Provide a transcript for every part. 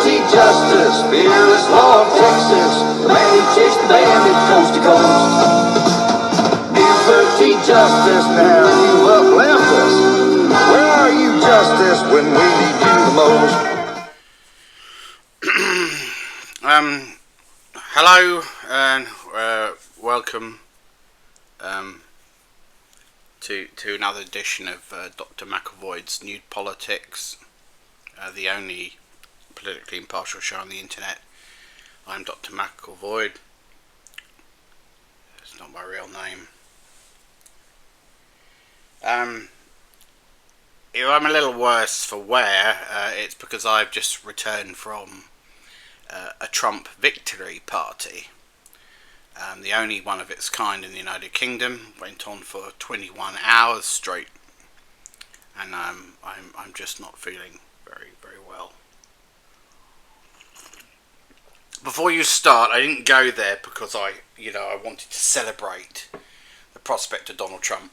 liberty, justice, fearless law of Texas, the man who chased the bandit coast to coast. Liberty, justice, now you've upleft us. Where are you, justice, when we need you the most? Hello and welcome to another edition of Dr. Macclevoid's Nude Politics, the only politically impartial show on the internet. I'm Dr. Macclevoid. It's not my real name. If I'm a little worse for wear, it's because I've just returned from a Trump victory party. The only one of its kind in the United Kingdom. Went on for 21 hours straight, and I'm just not feeling very well. Before you start, I didn't go there because I wanted to celebrate the prospect of Donald Trump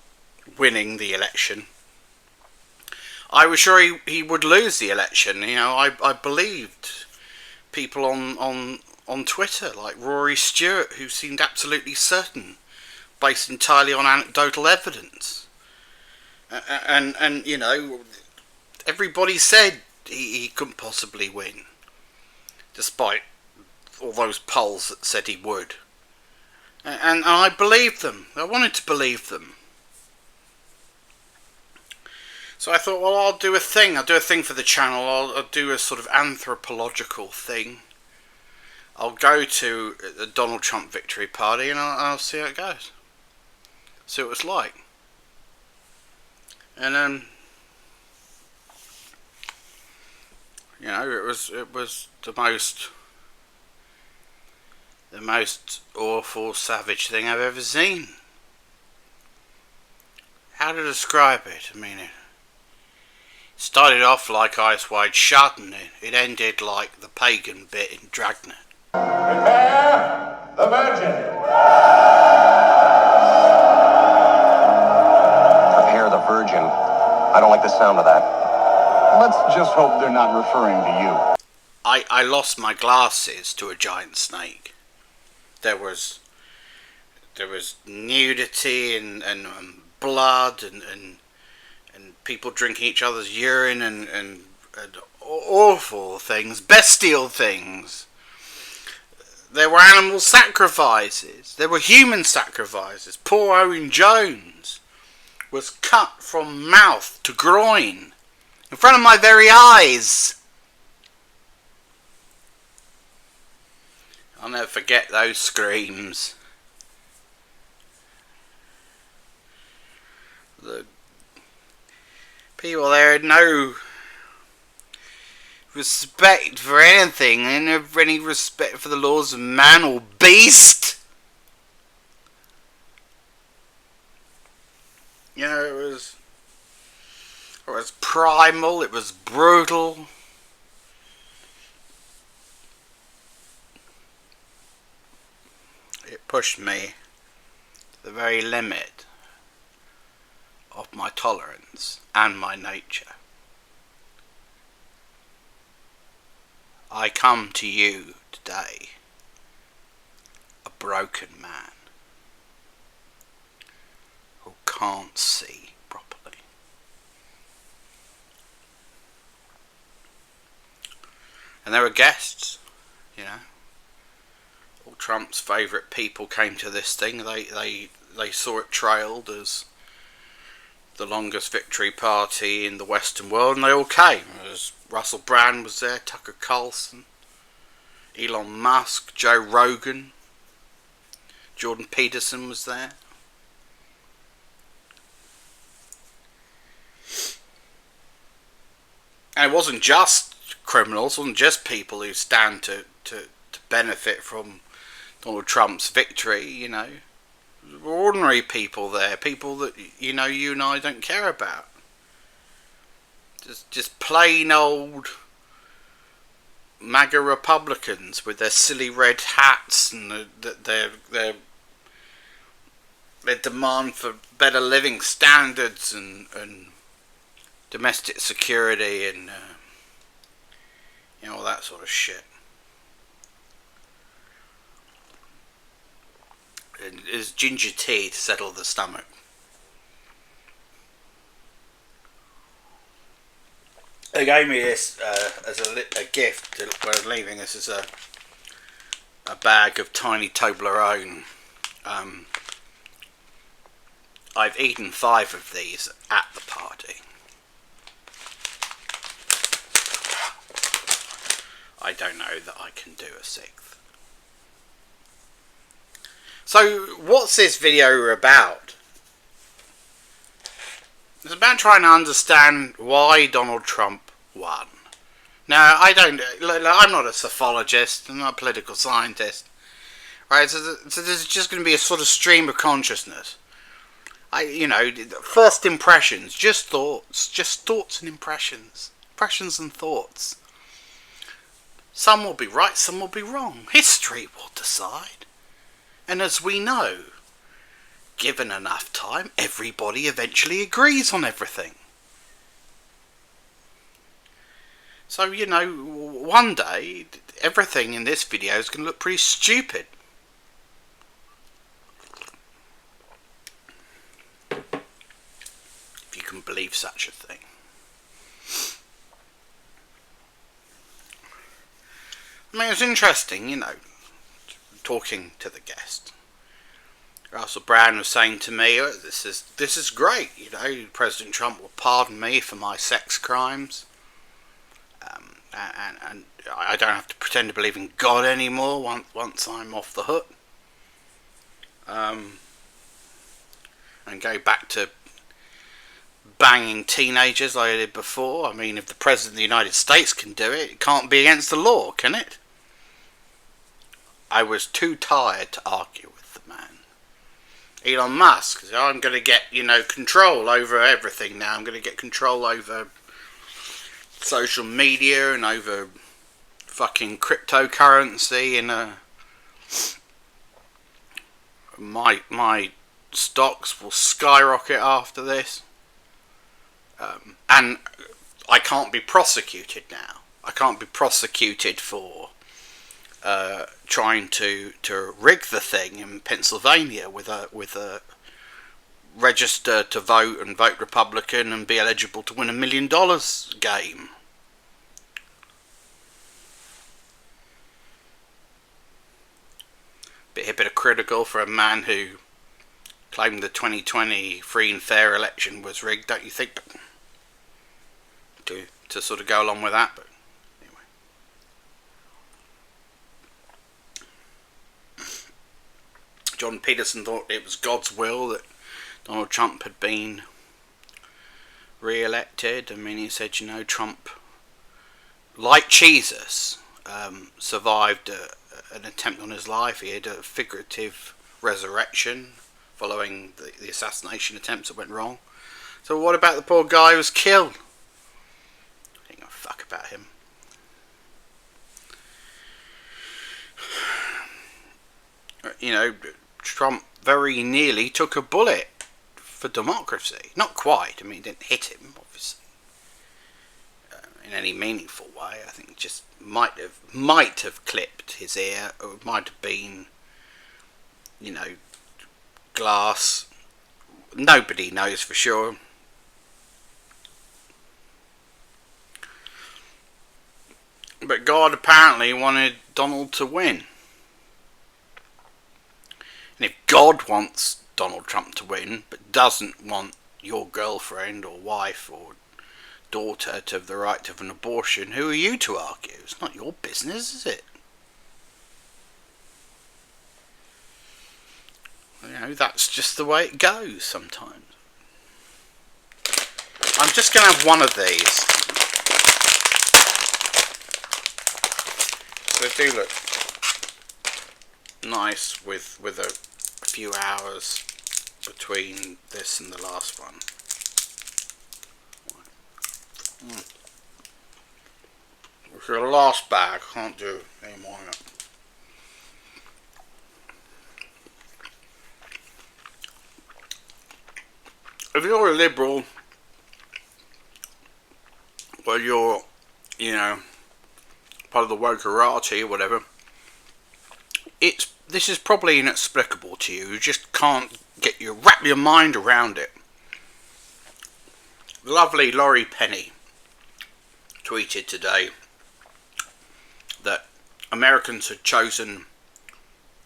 winning the election. I was sure he would lose the election. I believed people on Twitter like Rory Stewart, who seemed absolutely certain, based entirely on anecdotal evidence. And everybody said he couldn't possibly win, despite all those polls that said he would. And I believed them. I wanted to believe them. So I thought, well, I'll do a thing. I'll do a thing for the channel. I'll do a sort of anthropological thing. I'll go to the Donald Trump victory party and I'll see how it goes. See what it's like. And it was the most awful, savage thing I've ever seen. How to describe it? I mean, it started off like Eyes Wide Shut, and it ended like the pagan bit in Dragnet. Prepare the Virgin. Prepare the Virgin. I don't like the sound of that. Let's just hope they're not referring to you. I lost my glasses to a giant snake. There was nudity and blood and people drinking each other's urine and awful things, bestial things. There were animal sacrifices. There were human sacrifices. Poor Owen Jones was cut from mouth to groin in front of my very eyes. I'll never forget those screams. The people there had no respect for anything. They didn't have any respect for the laws of man or beast. It was primal, it was brutal. It pushed me to the very limit of my tolerance and my nature. I come to you today, a broken man who can't see properly. And there were guests, all Trump's favourite people came to this thing. They saw it trailed as the longest victory party in the Western world, and they all came. Russell Brand was there, Tucker Carlson, Elon Musk, Joe Rogan, Jordan Peterson was there. And it wasn't just criminals, it wasn't just people who stand to benefit from Donald Trump's victory, ordinary people there, people that you and I don't care about. Just plain old MAGA Republicans with their silly red hats and their demand for better living standards and domestic security and you know, all that sort of shit. It's ginger tea to settle the stomach. They gave me this as a gift when I was leaving. This is a bag of tiny Toblerone. I've eaten 5 of these at the party. I don't know that I can do a 6th. So, what's this video about? It's about trying to understand why Donald Trump won. Now, I'm not a psephologist, I'm not a political scientist, right? So there's just going to be a sort of stream of consciousness. First impressions, just thoughts and impressions and thoughts. Some will be right, some will be wrong. History will decide. And as we know, given enough time, everybody eventually agrees on everything. So, one day, everything in this video is going to look pretty stupid. If you can believe such a thing. I mean, it's interesting, talking to the guest. Russell Brand was saying to me, oh, this is great, President Trump will pardon me for my sex crimes. And I don't have to pretend to believe in God anymore once I'm off the hook. And go back to banging teenagers like I did before. I mean, if the President of the United States can do it, it can't be against the law, can it? I was too tired to argue with the man. Elon Musk said, I'm going to get, control over everything now. I'm going to get control over social media and over fucking cryptocurrency, and my stocks will skyrocket after this. And I can't be prosecuted now. I can't be prosecuted for trying to rig the thing in Pennsylvania with a register to vote and vote Republican and be eligible to win $1 million game. Bit hypocritical for a man who claimed the 2020 free and fair election was rigged, don't you think? To sort of go along with that, but anyway. John Peterson thought it was God's will that Donald Trump had been re-elected. I mean, he said, Trump, like Jesus, survived an attempt on his life. He had a figurative resurrection following the assassination attempts that went wrong. So what about the poor guy who was killed? I ain't gonna fuck about him. Trump very nearly took a bullet for democracy. Not quite. I mean, it didn't hit him, obviously, in any meaningful way. I think it just might have clipped his ear, or it might have been, glass. Nobody knows for sure. But God apparently wanted Donald to win. And if God wants Donald Trump to win, but doesn't want your girlfriend or wife or daughter to have the right to have an abortion, who are you to argue? It's not your business, is it? That's just the way it goes sometimes. I'm just going to have one of these. They do look nice with a few hours between this and the last one. It's the last bag. I can't do any more of it. If you're a liberal, well, you're, part of the wokerati or whatever, this is probably inexplicable to you. You just can't wrap your mind around it. Lovely Laurie Penny tweeted today that Americans had chosen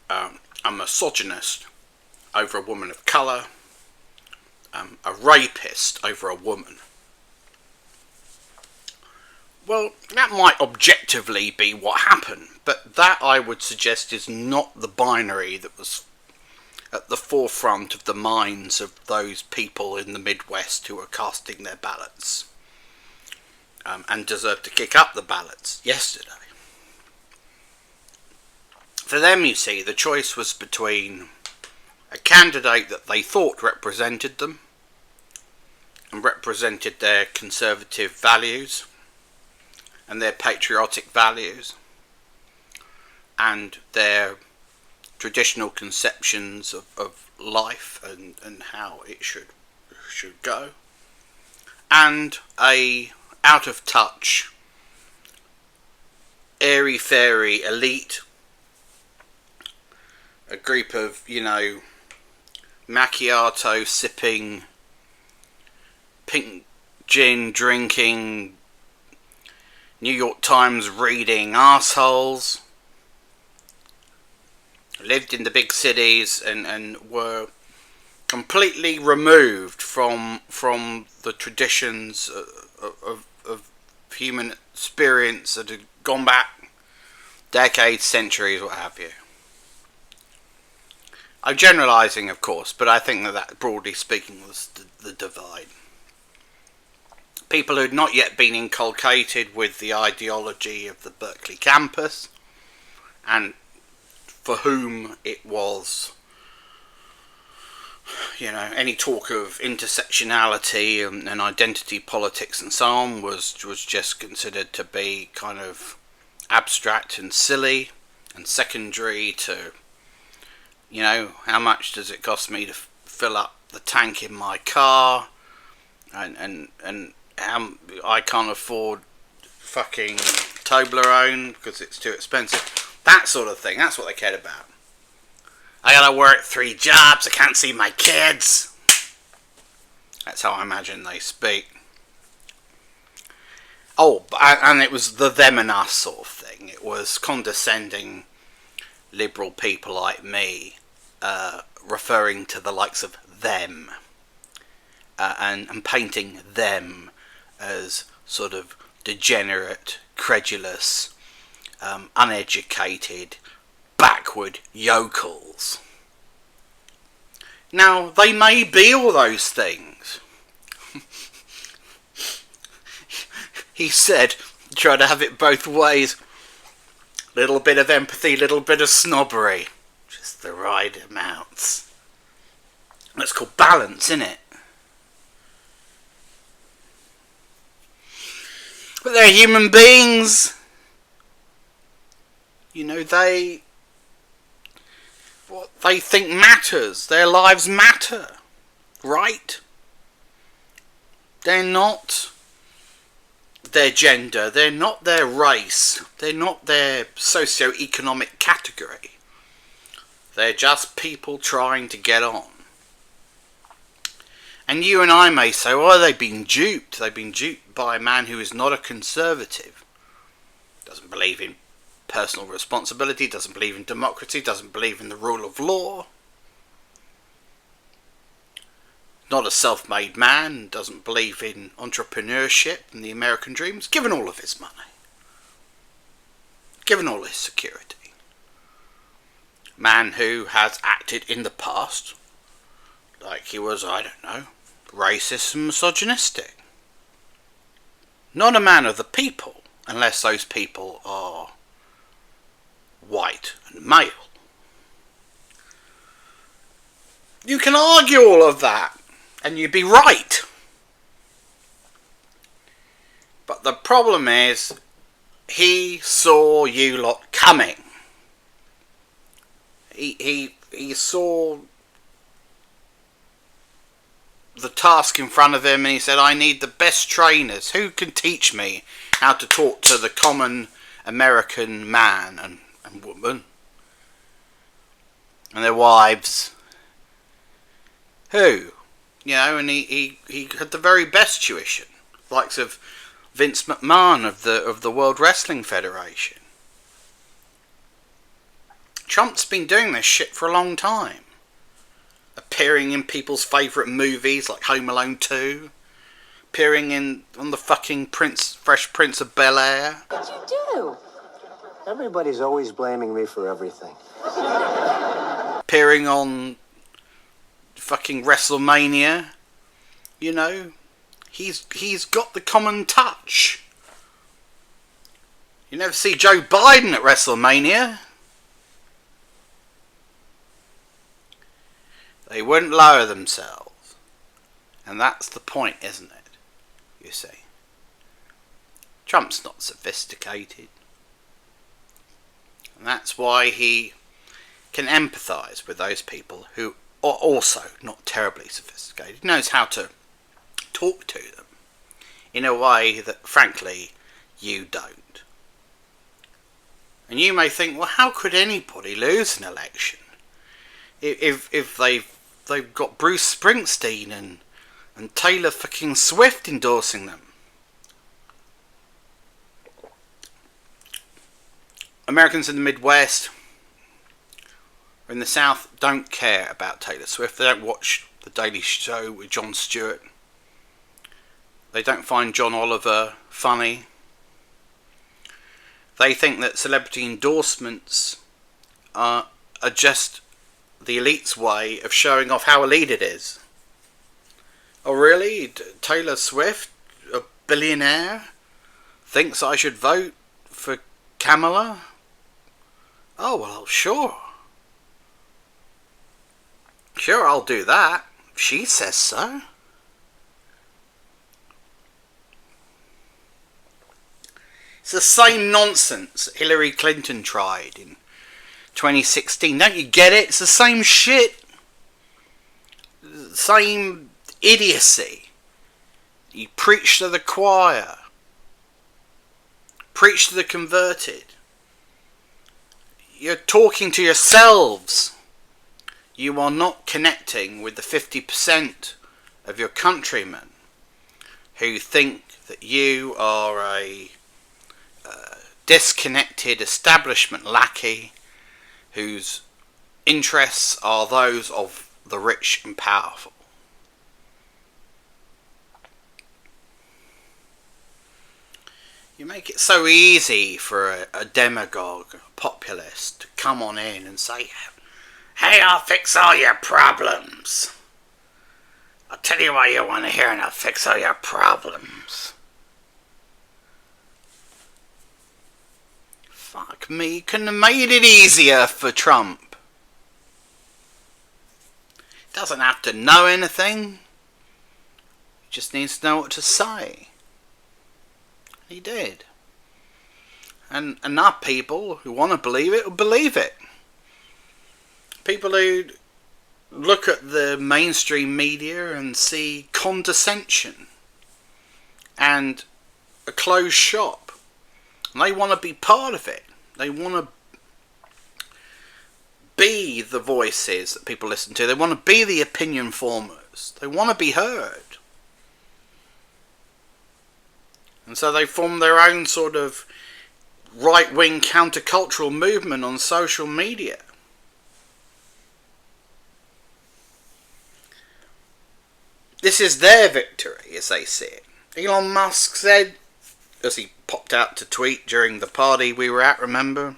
a misogynist over a woman of colour, a rapist over a woman. Well, that might objectively be what happened, but that, I would suggest, is not the binary that was at the forefront of the minds of those people in the Midwest who were casting their ballots, and deserved to kick up the ballots yesterday. For them, you see, the choice was between a candidate that they thought represented them and represented their conservative values and their patriotic values and their traditional conceptions of life and how it should go, and a out of touch, airy fairy elite, a group of, macchiato sipping, pink gin drinking, New York Times reading arseholes, lived in the big cities and were completely removed from the traditions of human experience that had gone back decades, centuries, what have you. I'm generalising, of course, but I think that broadly speaking was the divide. People who had not yet been inculcated with the ideology of the Berkeley campus, and for whom it was, any talk of intersectionality and identity politics and so on was just considered to be kind of abstract and silly and secondary to, how much does it cost me to fill up the tank in my car, and how I can't afford fucking Toblerone because it's too expensive. That sort of thing. That's what they cared about. I gotta work 3 jobs. I can't see my kids. That's how I imagine they speak. Oh, and it was the them and us sort of thing. It was condescending liberal people like me referring to the likes of them and painting them as sort of degenerate, credulous, uneducated, backward yokels. Now, they may be all those things. He said, try to have it both ways. Little bit of empathy, little bit of snobbery. Just the right amounts. That's called balance, isn't it? But they're human beings. What they think matters. Their lives matter. Right? They're not their gender. They're not their race. They're not their socio-economic category. They're just people trying to get on. And you and I may say, well, they've been duped. They've been duped by a man who is not a conservative. Doesn't believe in personal responsibility, doesn't believe in democracy, doesn't believe in the rule of law. Not a self-made man, doesn't believe in entrepreneurship and the American dream. He's given all of his money. Given all his security. Man who has acted in the past like he was, I don't know, racist and misogynistic. Not a man of the people, unless those people are white and male. You can argue all of that, and you'd be right. But the problem is, he saw you lot coming. He saw the task in front of him and he said, I need the best trainers. Who can teach me how to talk to the common American man and woman and their wives who, you know, and he had the very best tuition, likes of Vince McMahon of the World Wrestling Federation. Trump's been doing this shit for a long time, appearing in people's favourite movies like Home Alone 2, appearing on the fucking Fresh Prince of Bel-Air. What'd you do? Everybody's always blaming me for everything. Appearing on fucking WrestleMania. You know, he's got the common touch. You never see Joe Biden at WrestleMania. They wouldn't lower themselves. And that's the point, isn't it? You see. Trump's not sophisticated. And that's why he can empathise with those people who are also not terribly sophisticated. He knows how to talk to them in a way that, frankly, you don't. And you may think, well, how could anybody lose an election if they've got Bruce Springsteen and Taylor fucking Swift endorsing them? Americans in the Midwest or in the South don't care about Taylor Swift. They don't watch The Daily Show with Jon Stewart. They don't find John Oliver funny. They think that celebrity endorsements are just the elite's way of showing off how elite it is. Oh really? Taylor Swift, a billionaire, thinks I should vote for Kamala? Oh well, sure. Sure, I'll do that. She says so. It's the same nonsense Hillary Clinton tried in 2016. Don't you get it? It's the same shit. Same idiocy. You preach to the choir. Preach to the converted. You're talking to yourselves. You are not connecting with the 50% of your countrymen who think that you are a disconnected establishment lackey whose interests are those of the rich and powerful. You make it so easy for a demagogue, a populist, to come on in and say, hey, I'll fix all your problems. I'll tell you what you want to hear and I'll fix all your problems. Fuck me, couldn't have made it easier for Trump. He doesn't have to know anything. He just needs to know what to say. He did. And enough people who want to believe it will believe it. People who look at the mainstream media and see condescension and a closed shop. And they want to be part of it. They want to be the voices that people listen to. They want to be the opinion formers. They want to be heard. And so they form their own sort of right-wing countercultural movement on social media. This is their victory, as they see it. Elon Musk said, as he popped out to tweet during the party we were at, remember?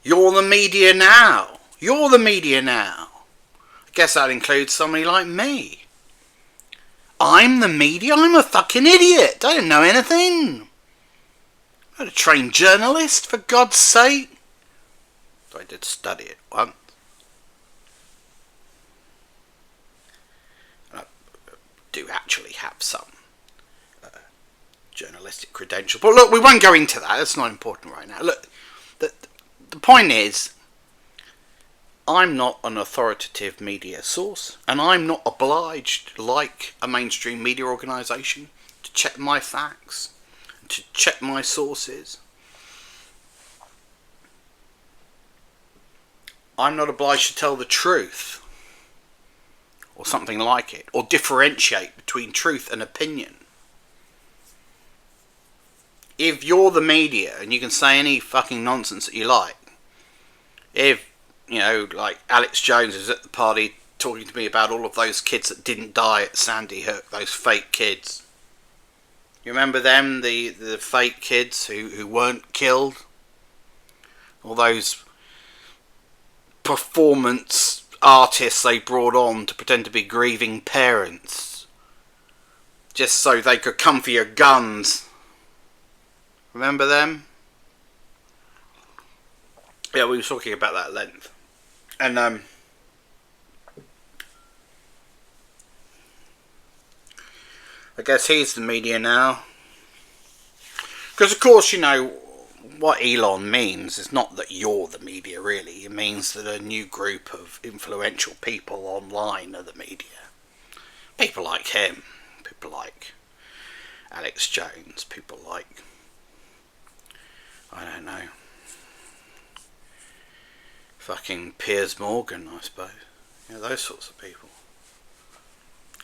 You're the media now. You're the media now. I guess that includes somebody like me. I'm the media? I'm a fucking idiot. I don't know anything. I'm not a trained journalist, for God's sake. I did study it once. I do actually have some journalistic credential. But look, we won't go into that. That's not important right now. Look, the point is, I'm not an authoritative media source, and I'm not obliged, like a mainstream media organisation, to check my facts, to check my sources. I'm not obliged to tell the truth, or something like it, or differentiate between truth and opinion. If you're the media and you can say any fucking nonsense that you like, if, you know, like Alex Jones is at the party talking to me about all of those kids that didn't die at Sandy Hook, those fake kids. You remember them, the fake kids who weren't killed? All those performance artists they brought on to pretend to be grieving parents, just so they could come for your guns. Remember them? Yeah, we were talking about that at length. And I guess he's the media now. Because of course, you know, what Elon means is not that you're the media really. It means that a new group of influential people online are the media. People like him. People like Alex Jones. People like, I don't know, fucking Piers Morgan, I suppose. You know, those sorts of people.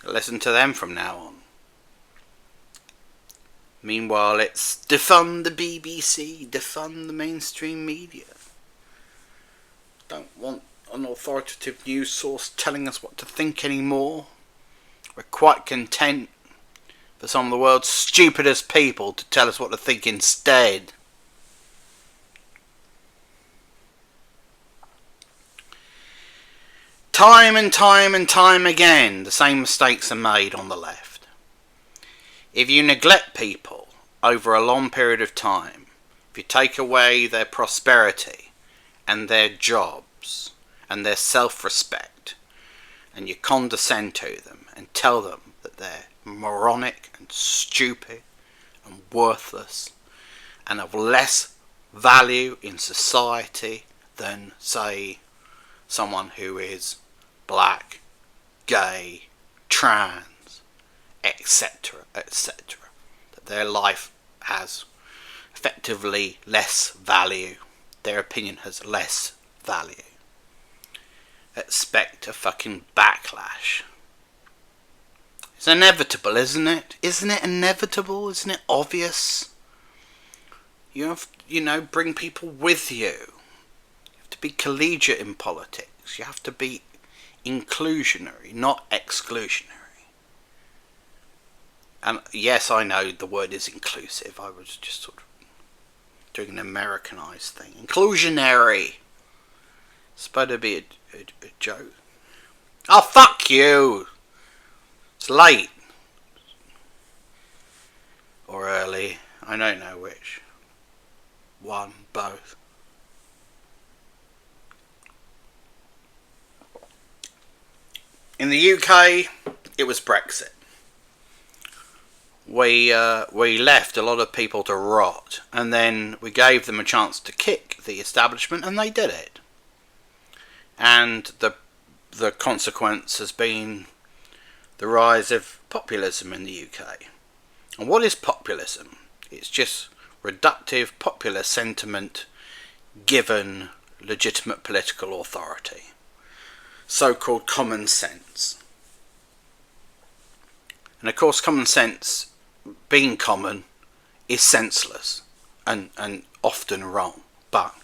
Listen to them from now on. Meanwhile, it's defund the BBC, defund the mainstream media. Don't want an authoritative news source telling us what to think anymore. We're quite content for some of the world's stupidest people to tell us what to think instead. Time and time and time again, the same mistakes are made on the left. If you neglect people over a long period of time, if you take away their prosperity and their jobs and their self-respect, and you condescend to them and tell them that they're moronic and stupid and worthless and of less value in society than, say, someone who is black, gay, trans, etc., etc., that their life has effectively less value, their opinion has less value, expect a fucking backlash. It's inevitable, isn't it? Isn't it inevitable? Isn't it obvious? You have, you know, bring people with you. You have to be collegiate in politics. You have to be inclusionary, not exclusionary. And yes, I know the word is inclusive. I was just sort of doing an Americanized thing. Inclusionary. It's supposed to be a joke. Oh, fuck you! It's late. Or early. I don't know which. One, both. In the UK, it was Brexit. We left a lot of people to rot, and then we gave them a chance to kick the establishment, and they did it. And the consequence has been the rise of populism in the UK. And what is populism? It's just reductive popular sentiment given legitimate political authority. So-called common sense. And of course common sense, being common, is senseless and often wrong, but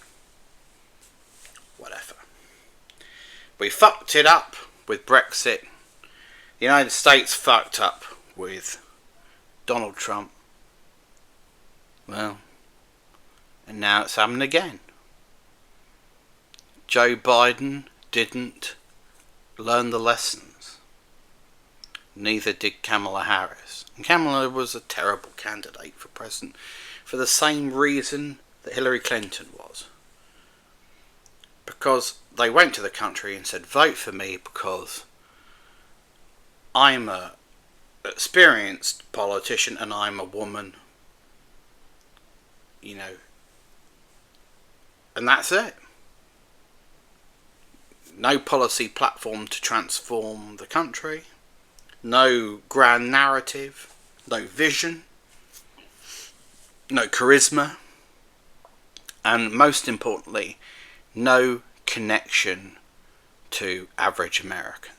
whatever. We fucked it up with Brexit. The United States fucked up with Donald Trump. Well, and now it's happening again. Joe Biden didn't learn the lessons. Neither did Kamala Harris. And Kamala was a terrible candidate for president for the same reason that Hillary Clinton was. Because they went to the country and said, vote for me because I'm a experienced politician and I'm a woman. You know. And that's it. No policy platform to transform the country. No grand narrative. No vision. no charisma, and most importantly, no connection to average Americans.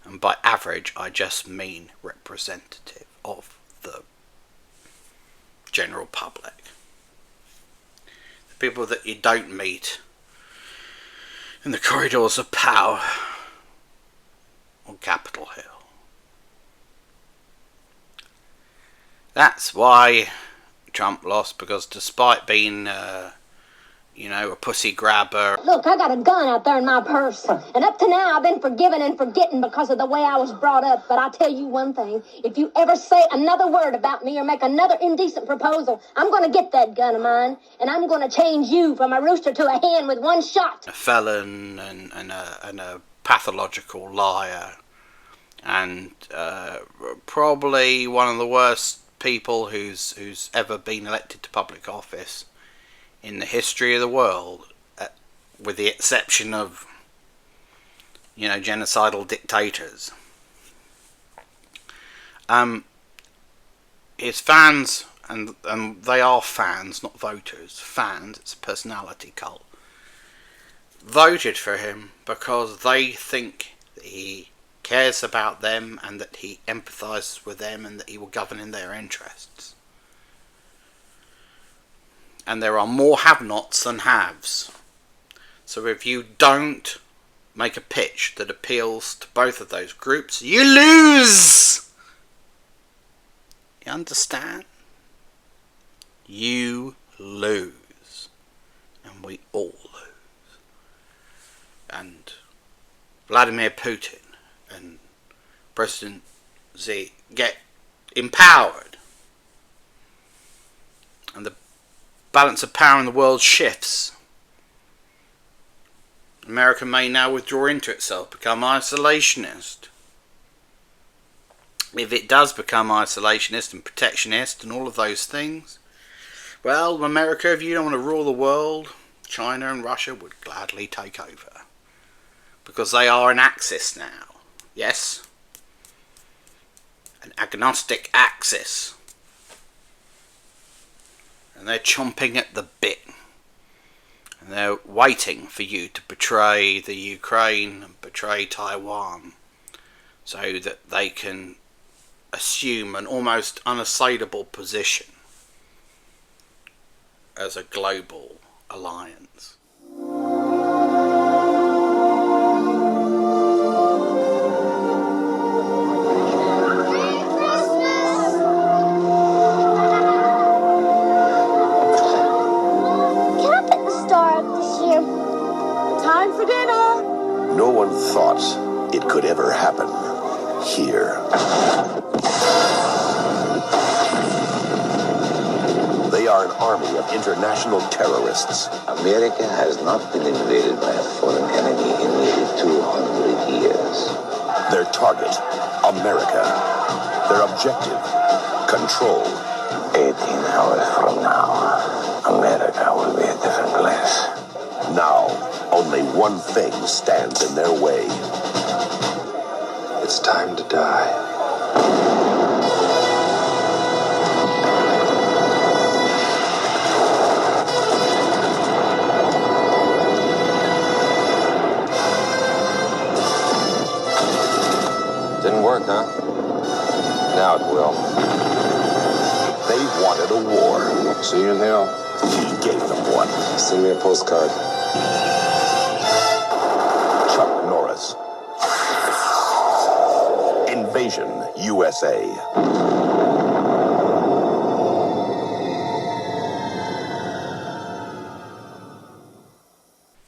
And by average, I just mean representative of the general public. The people that you don't meet in the corridors of power on Capitol Hill. That's why Trump lost, because despite being, a pussy grabber. Look, I got a gun out there in my purse, and up to now I've been forgiving and forgetting because of the way I was brought up. But I'll tell you one thing, if you ever say another word about me or make another indecent proposal, I'm going to get that gun of mine, and I'm going to change you from a rooster to a hen with one shot. A felon and a pathological liar, and probably one of the worst people who's ever been elected to public office in the history of the world, with the exception of, genocidal dictators. His fans, and they are fans, not voters, fans, it's a personality cult, voted for him because they think that he cares about them and that he empathises with them and that he will govern in their interests. And there are more have-nots than haves. So if you don't make a pitch that appeals to both of those groups, you lose! You understand? You lose. And we all lose. And Vladimir Putin and President Xi get empowered. And the balance of power in the world shifts. America may now withdraw into itself, become isolationist. If it does become isolationist and protectionist and all of those things, well, America, if you don't want to rule the world, China and Russia would gladly take over. Because they are an axis now. Yes? An agnostic axis. And they're chomping at the bit. And they're waiting for you to betray the Ukraine and betray Taiwan, so that they can assume an almost unassailable position as a global alliance. Time for dinner. No one thought it could ever happen here. They are an army of international terrorists. America has not been invaded by a foreign enemy in nearly 200 years. Their target, America. Their objective, control. 18 hours from now, America will be a different place. Now, only one thing stands in their way. It's time to die. Didn't work, huh? Now it will. They wanted a war. See you in hell. He gave them one. Send me a postcard. Chuck Norris. Invasion, USA.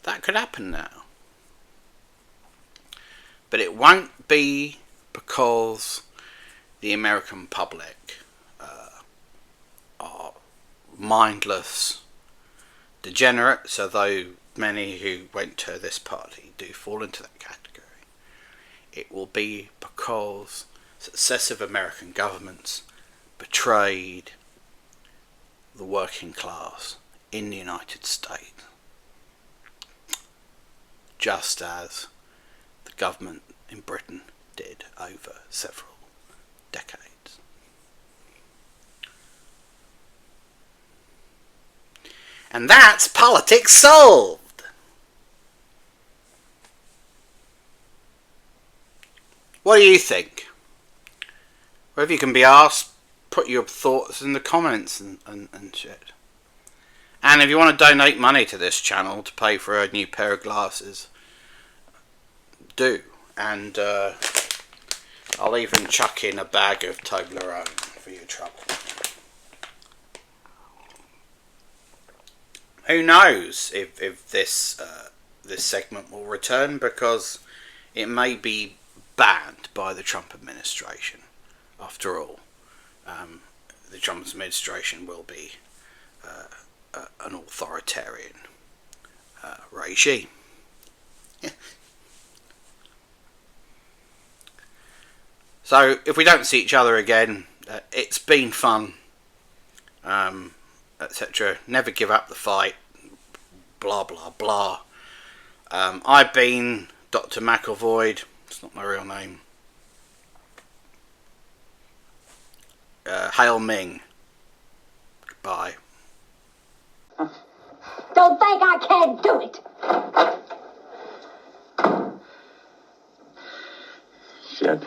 That could happen now. But it won't be because the American public are mindless degenerates, although many who went to this party do fall into that category. It will be because successive American governments betrayed the working class in the United States, just as the government in Britain did over several decades. And that's politics solved. What do you think? Wherever you can be asked, put your thoughts in the comments and shit. And if you want to donate money to this channel to pay for a new pair of glasses, do. And I'll even chuck in a bag of Toblerone for your trouble. Who knows if this segment will return, because it may be banned by the Trump administration. After all, the Trump administration will be an authoritarian regime. Yeah. So if we don't see each other again, it's been fun, etc. Never give up the fight, blah blah blah. I've been Dr. Macclevoid. It's not my real name. Hail Ming. Goodbye. Don't think I can't do it. Shit.